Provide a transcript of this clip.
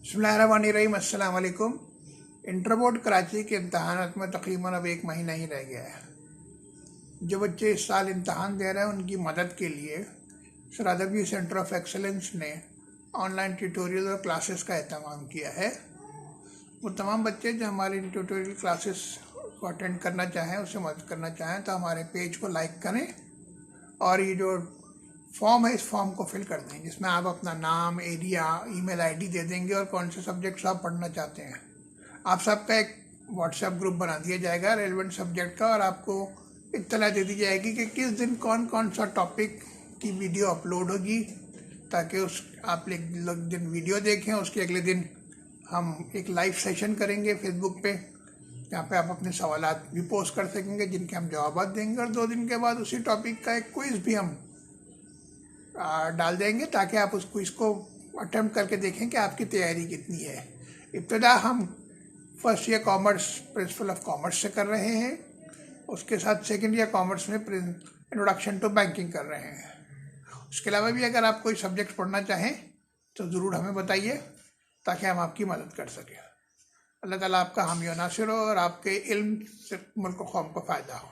बिस्मिल्लाहिर्रहमानिर्रहीम। अस्सलाम वालेकुम। इंटर बोर्ड कराची के इम्तहानात में तकरीबन अब एक महीना ही रह गया है। जो बच्चे इस साल इम्तहान दे रहे हैं उनकी मदद के लिए सरादबी सेंटर ऑफ एक्सलेंस ने ऑनलाइन ट्यूटोरियल और क्लासेस का एहतमाम किया है। वो तमाम बच्चे जो हमारी ट्यूटोरियल क्लासेस को अटेंड करना चाहें, उससे मदद करना चाहें तो हमारे पेज को लाइक करें और ये जो फॉर्म है इस फॉर्म को फिल कर दें, जिसमें आप अपना नाम, एरिया, ईमेल आईडी दे देंगे और कौन से सब्जेक्ट्स आप पढ़ना चाहते हैं। आप सबका एक व्हाट्सएप ग्रुप बना दिया जाएगा रेलेवेंट सब्जेक्ट का, और आपको इत्तला दे दी जाएगी कि किस दिन कौन कौन सा टॉपिक की वीडियो अपलोड होगी, ताकि उस आप लोग दिन वीडियो देखें, उसके अगले दिन हम एक लाइव सेशन करेंगे फेसबुक पे, जहाँ पे आप अपने सवालात भी पोस्ट कर सकेंगे जिनके हम जवाब देंगे, और 2 दिन के बाद उसी टॉपिक का एक क्विज़ भी हम डाल देंगे ताकि आप उस क्विज़ को अटेम्प्ट करके देखें कि आपकी तैयारी कितनी है। इब्तिदा हम first year commerce principle of commerce से कर रहे हैं, उसके साथ सेकेंड ईयर कॉमर्स में इंट्रोडक्शन टू बैंकिंग कर रहे हैं। उसके अलावा भी अगर आप कोई सब्जेक्ट पढ़ना चाहें तो ज़रूर हमें बताइए ताकि हम आपकी मदद कर सकें। अल्लाह ताला आपका हामी व नासिर हो और आपके इल्म से मुल्क व कौम को फ़ायदा हो।